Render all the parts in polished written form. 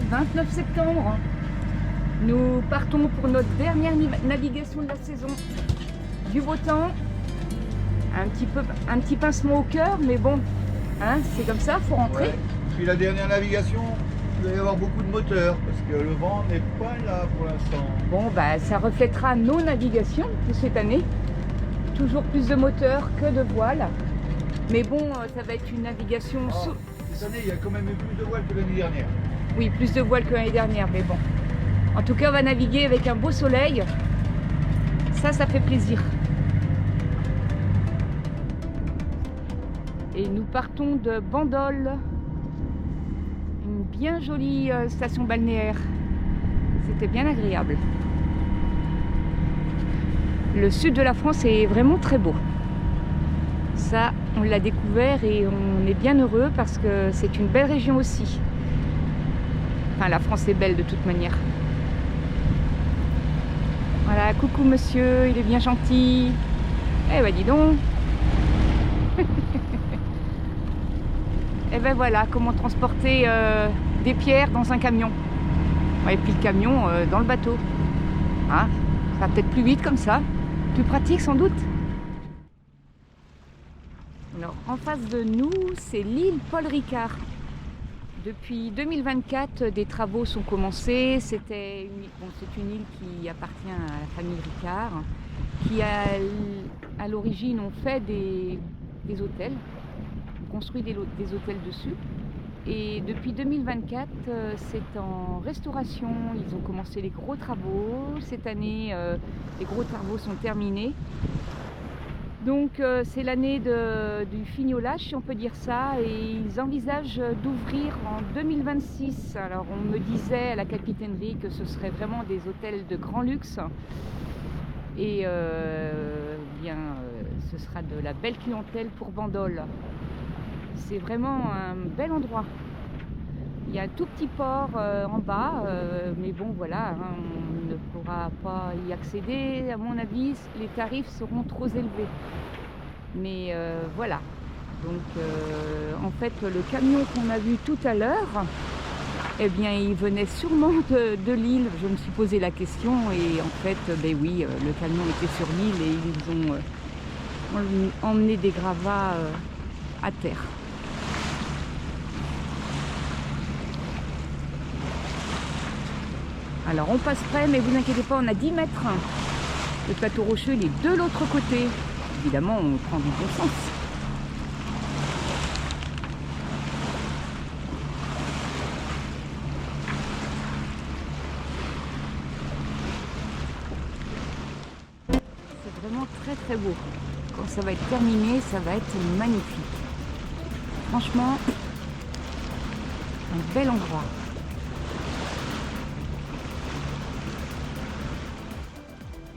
29 septembre. Nous partons pour notre dernière navigation de la saison. Du beau temps, un petit pincement au cœur, mais bon, hein, c'est comme ça, faut rentrer. Ouais. Puis la dernière navigation, il va y avoir beaucoup de moteurs parce que le vent n'est pas là pour l'instant. Bon, bah, ça reflètera nos navigations de cette année. Toujours plus de moteurs que de voiles. Mais bon, ça va être une navigation sous... Cette année, il y a quand même eu plus de voiles que l'année dernière. Oui, plus de voiles que l'année dernière, mais bon. En tout cas, on va naviguer avec un beau soleil. Ça fait plaisir. Et nous partons de Bandol. Une bien jolie station balnéaire. C'était bien agréable. Le sud de la France est vraiment très beau. Ça, on l'a découvert et on est bien heureux parce que c'est une belle région aussi. Enfin, la France est belle de toute manière. Voilà, coucou monsieur, il est bien gentil. Eh ben dis donc. Et ben voilà, comment transporter des pierres dans un camion. Ouais, et puis le camion dans le bateau. Hein, ça va peut-être plus vite comme ça. Plus pratique sans doute. Alors en face de nous, c'est l'île Paul Ricard. Depuis 2024, des travaux sont commencés. C'est une île qui appartient à la famille Ricard, qui à l'origine ont fait des hôtels, construit des hôtels dessus. Et depuis 2024, c'est en restauration. Ils ont commencé les gros travaux. Cette année, les gros travaux sont terminés. Donc c'est l'année du fignolage, si on peut dire ça, et ils envisagent d'ouvrir en 2026. Alors on me disait à la capitainerie que ce serait vraiment des hôtels de grand luxe, et ce sera de la belle clientèle pour Bandol. C'est vraiment un bel endroit. Il y a un tout petit port en bas, mais bon voilà, hein, on ne pourra pas y accéder. À mon avis, les tarifs seront trop élevés. Mais voilà. Donc en fait, le camion qu'on a vu tout à l'heure, eh bien, il venait sûrement de l'île. Je me suis posé la question et en fait, ben oui, le camion était sur l'île et ils ont emmené des gravats à terre. Alors on passe près, mais vous inquiétez pas, on a 10 mètres. Le plateau rocheux, il est de l'autre côté. Évidemment, on prend du bon sens. C'est vraiment très très beau. Quand ça va être terminé, ça va être magnifique. Franchement, un bel endroit.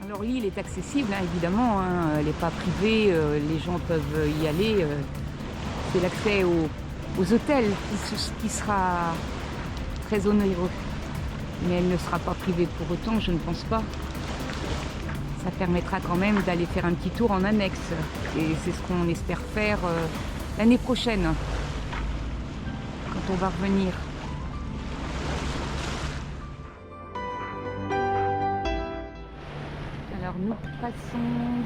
Alors l'île est accessible, hein, évidemment, hein, elle n'est pas privée, les gens peuvent y aller. C'est l'accès aux hôtels qui sera très onéreux. Mais elle ne sera pas privée pour autant, je ne pense pas. Ça permettra quand même d'aller faire un petit tour en annexe. Et c'est ce qu'on espère faire l'année prochaine, quand on va revenir. Alors nous passons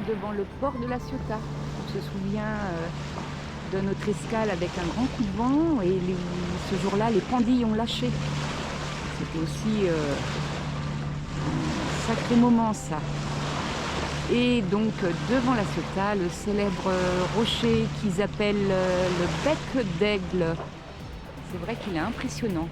devant le port de La Ciotat. On se souvient de notre escale avec un grand coup de vent et ce jour-là les pendilles ont lâché. C'était aussi un sacré moment ça. Et donc devant La Ciotat, le célèbre rocher qu'ils appellent le bec d'aigle. C'est vrai qu'il est impressionnant.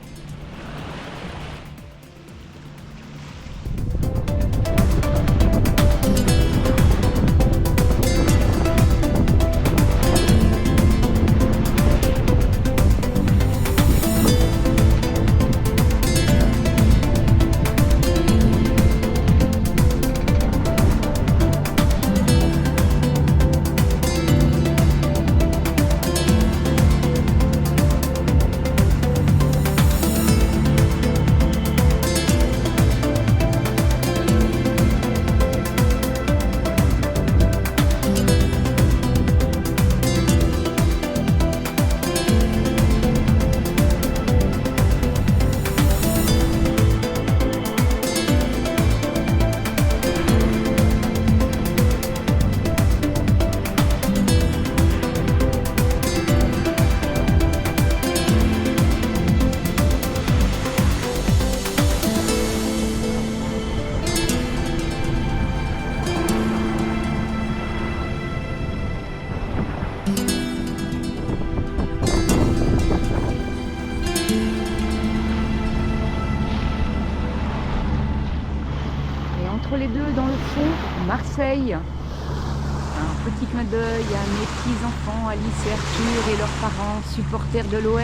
Marseille. Un petit clin d'œil à mes petits-enfants, Alice et Arthur et leurs parents, supporters de l'OM.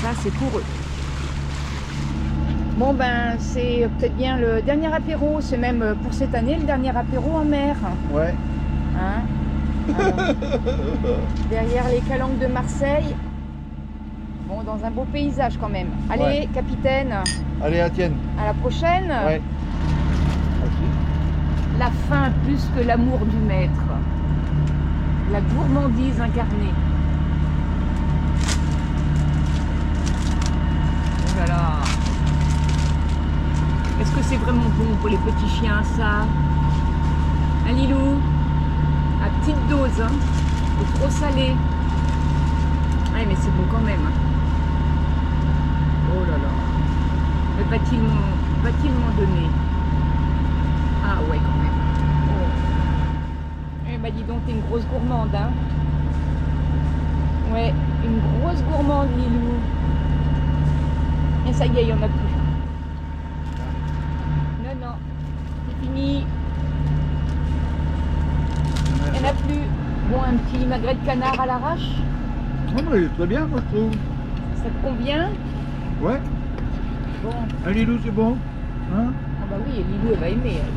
Ça, c'est pour eux. Bon ben, c'est peut-être bien le dernier apéro, c'est même pour cette année le dernier apéro en mer. Ouais. Hein? Alors, derrière les calanques de Marseille. Bon, dans un beau paysage quand même. Allez, Ouais. capitaine, Allez, à tienne. à la prochaine. Ouais. La faim plus que l'amour du maître. La gourmandise incarnée. Oh là là. Est-ce que c'est vraiment bon pour les petits chiens, ça? Hein, Lilou? À petite dose, hein? Ou trop salé? Ouais, mais c'est bon quand même. Oh là là. Mais va-t-il m'en donner? Ah ouais, quand même. Oh. Eh bah dis donc, t'es une grosse gourmande, hein? Ouais, une grosse gourmande, Lilou. Et ça y est, il n'y en a plus. Non, c'est fini. Il n'y en a plus. Bon, un petit magret de canard à l'arrache. Oh, mais très bien, moi, je trouve. Ça te convient? Ouais. Bon. Allez, Lou, c'est bon. Hein? Ah bah oui, Lilou, elle va aimer, elle.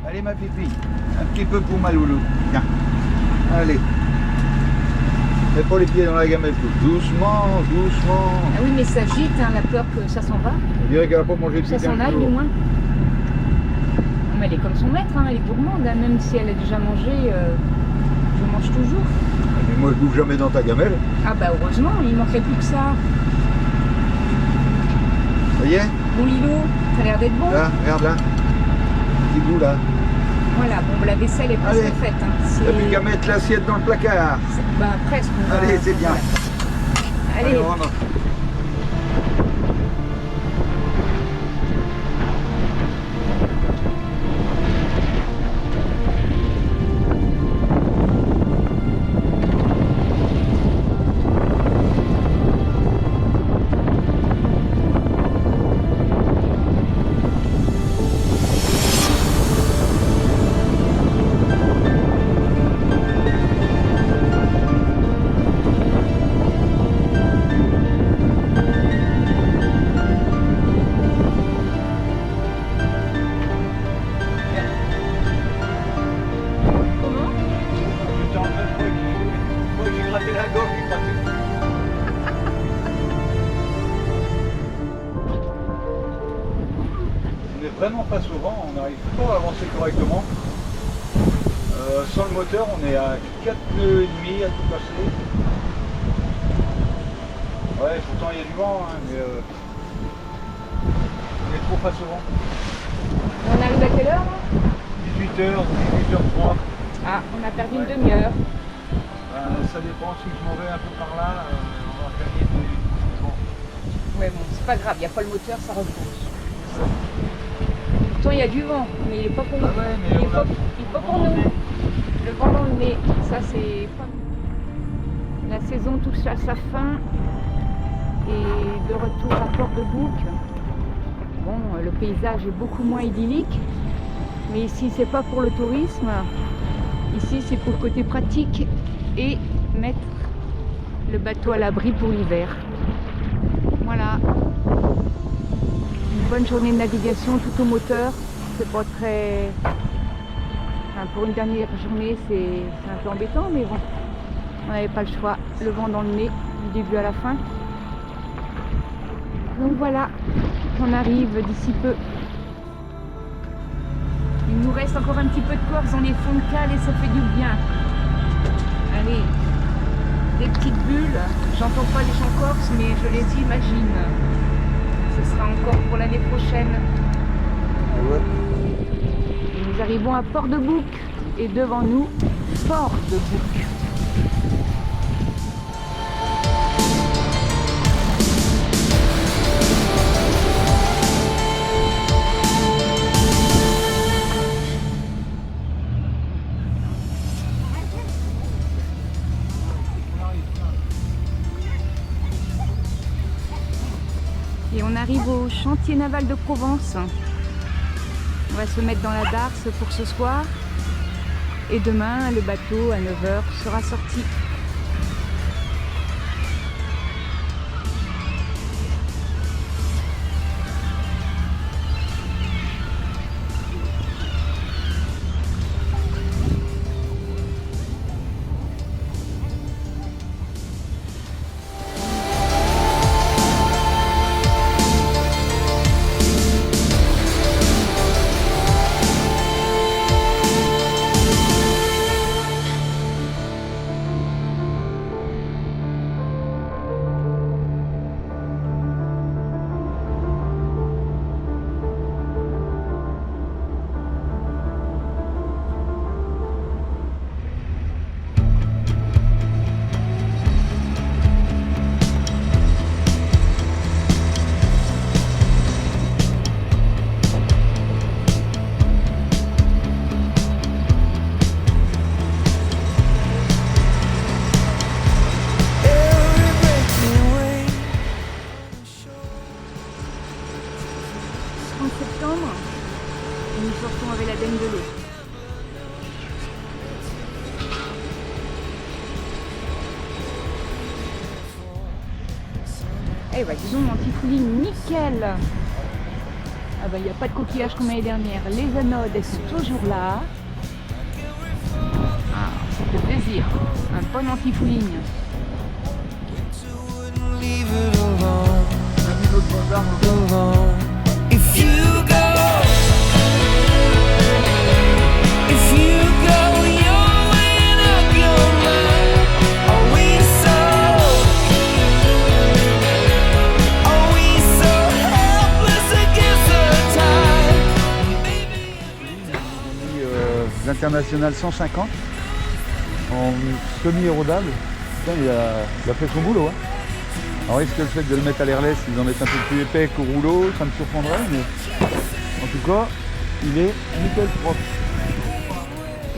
Allez, ma pipi. Un petit peu pour ma loulou. Tiens. Allez. Mets pas les pieds dans la gamelle. Doucement, doucement. Ah oui, mais ça gîte, hein, la peur que ça s'en va. On dirait qu'elle a pas mangé Ça depuis s'en 15 aille, du jours. moins. Mais elle est comme son maître, hein, elle est gourmande, hein, même si elle a déjà mangé, je mange toujours. Mais moi, je bouffe jamais dans ta gamelle. Ah bah heureusement, il manquerait plus que ça. Ça y est? Bon Lilo, ça a l'air d'être bon. Là, regarde là. Petit bout là. Voilà, bon, la vaisselle est presque Allez. faite. Hein. T'as plus qu'à mettre l'assiette dans le placard. Bah presque. On va- Allez, c'est bien. Allez, on rentre. comment? J'étais en train de croire que moi j'ai gratté la gorge, j'ai gratté. On n'est vraiment pas souvent, on n'arrive pas à avancer correctement. Sans le moteur, on est à 4 nœuds et demi à tout passer. Ouais, pourtant il y a du vent, hein, mais on est trop pas souvent. On arrive à quelle heure là? 18h, 18h03. Ah, on a perdu une demi-heure. Ça dépend, si je m'en vais un peu par là, on va gagner 2 minutes. Bon. Ouais bon, c'est pas grave, il n'y a pas le moteur, ça repose. Pourtant il y a du vent, mais il n'est pas pour nous. Ah ouais, mais il est on pas, a- il est pas pour nous. Le vent dans le nez, ça c'est pas... La saison touche à sa fin et de retour à Port-de-Bouc. Bon, le paysage est beaucoup moins idyllique, mais ici c'est pas pour le tourisme. Ici c'est pour le côté pratique et mettre le bateau à l'abri pour l'hiver. Voilà. Une bonne journée de navigation tout au moteur. C'est pas très... Enfin, pour une dernière journée, c'est un peu embêtant, mais bon, on n'avait pas le choix. Le vent dans le nez, du début à la fin. Donc voilà, on arrive d'ici peu. Il nous reste encore un petit peu de corse dans les fonds de cale et ça fait du bien. Allez, des petites bulles. J'entends pas les chants corses, mais je les imagine. Ce sera encore pour l'année prochaine. Ouais. Et nous arrivons à Port-de-Bouc et devant nous, Port-de-Bouc. Et on arrive au chantier naval de Provence. On va se mettre dans la darse pour ce soir. Et demain, le bateau à 9 h sera sorti. Septembre, et nous sortons avec l'ADN de l'eau. Eh bah disons anti-fouling nickel. Ah bah il n'y a pas de coquillage comme l'année dernière. Les anodes elles sont toujours là. Ah, ça fait plaisir. Un bon anti-fouling. International 150 en semi-érodable. Putain, il a fait son boulot. Hein. Alors est-ce que le fait de le mettre à l'airless, ils en mettent un peu plus épais qu'au rouleau, ça me surprendrait, mais en tout cas, il est nickel propre.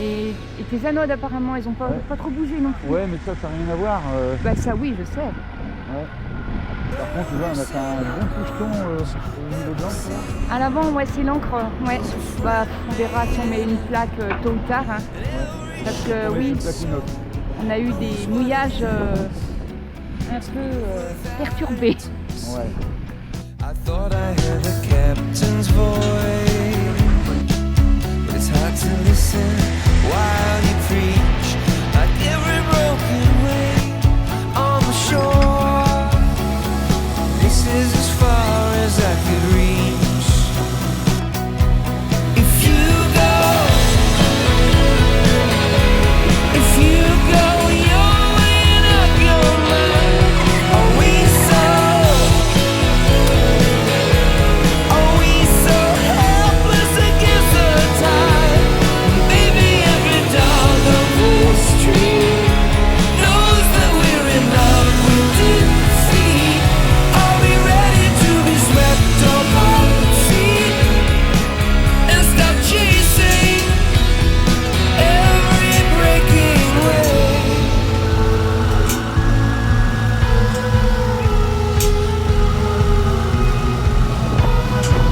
Et tes anodes apparemment, elles ont pas trop bougé non plus. Ouais, mais ça n'a rien à voir. Bah ça oui, je sais. Ouais. Par contre, tu vois, on a fait un bon toucheton au niveau de l'encre. À l'avant, ouais, c'est l'encre. Ouais. Bah, on verra si on met une plaque tôt ou tard. Hein. Ouais. Parce que oui, on a eu des mouillages un peu perturbés. Ouais. I thought I heard the captain's voice, but it's hard to listen while you preach, like every broken wave on the shore. This is as far as I could reach. If you go, you're weighing up your mind. Are we so helpless against the tide? Baby, every dog on the street knows that we're in love with defeat. Are we ready to be swept off our feet and stop chasing every breaking wave?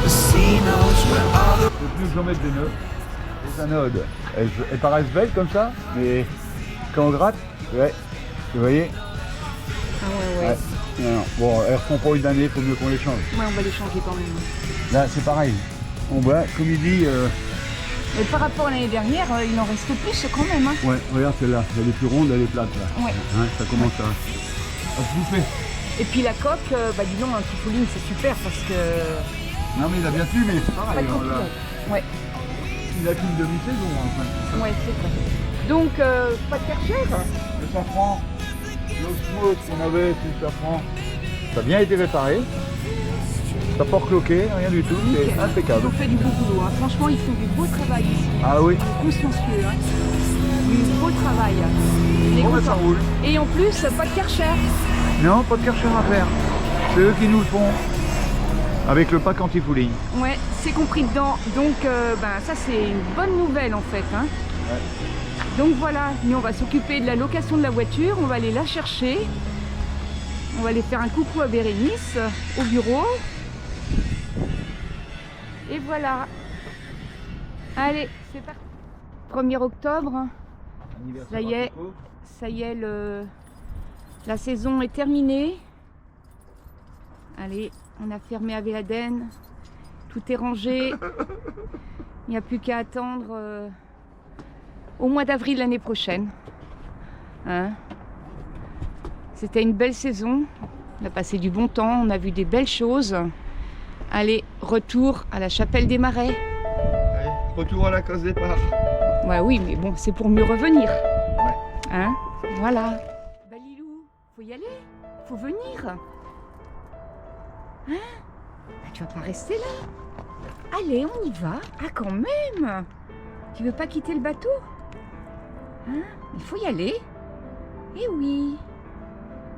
The sea knows where all the Le plus que j'en mette des nœuds, les anodes, elles paraissent belles comme ça, mais quand on gratte, ouais, vous voyez. Ah ouais. Non. Bon, elles refont pas une année, il faut mieux qu'on les change. Ouais, on va les changer quand même. Là, c'est pareil. On voit, comme il dit. Mais par rapport à l'année dernière, il en reste plus quand même. Hein. Ouais, regarde celle-là, elle est plus ronde, elle est plate là. Ouais. Hein, ça commence à se bouffer. Et puis la coque, bah dis donc, un petit fouling, c'est super parce que... Non mais il a bien tenu, mais c'est Pas pareil. de coquillage. Ouais, Il a qu'une demi-saison enfin. ouais, c'est vrai. Donc, pas de Karcher. Le safran, l'osmose qu'on avait, tout le safran, ça a bien été réparé. Ça n'a pas recloqué, rien du tout, c'est Ils impeccable. ont fait du beau boulot. Hein. Franchement, ils font du beau travail ici. Ah oui. Consciencieux. Hein. Du beau travail. Les Bon, bah, ça contents. roule. Et en plus, pas de Karcher. Non, pas de Karcher à faire. C'est eux qui nous le font. Avec le pack anti-fouling. Ouais, c'est compris dedans. Donc, ben, ça, c'est une bonne nouvelle en fait. Hein. Ouais. Donc voilà, nous on va s'occuper de la location de la voiture, on va aller la chercher. On va aller faire un coucou à Bérénice au bureau. Et voilà. Allez, c'est parti. 1er octobre. Ça y est, la saison est terminée. Allez, on a fermé à Véladen. Tout est rangé. Il n'y a plus qu'à attendre au mois d'avril l'année prochaine. Hein? C'était une belle saison. On a passé du bon temps, on a vu des belles choses. Allez, retour à la Chapelle des Marais. Allez, retour à la case départ. Ouais, oui, mais bon, c'est pour mieux revenir. Ouais. Hein? Voilà. Bah Lilou, faut y aller. Faut venir. Hein? Bah, tu vas pas rester là. Allez, on y va. Ah, quand même. Tu veux pas quitter le bateau? Hein? Il faut y aller. Eh oui.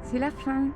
C'est la fin.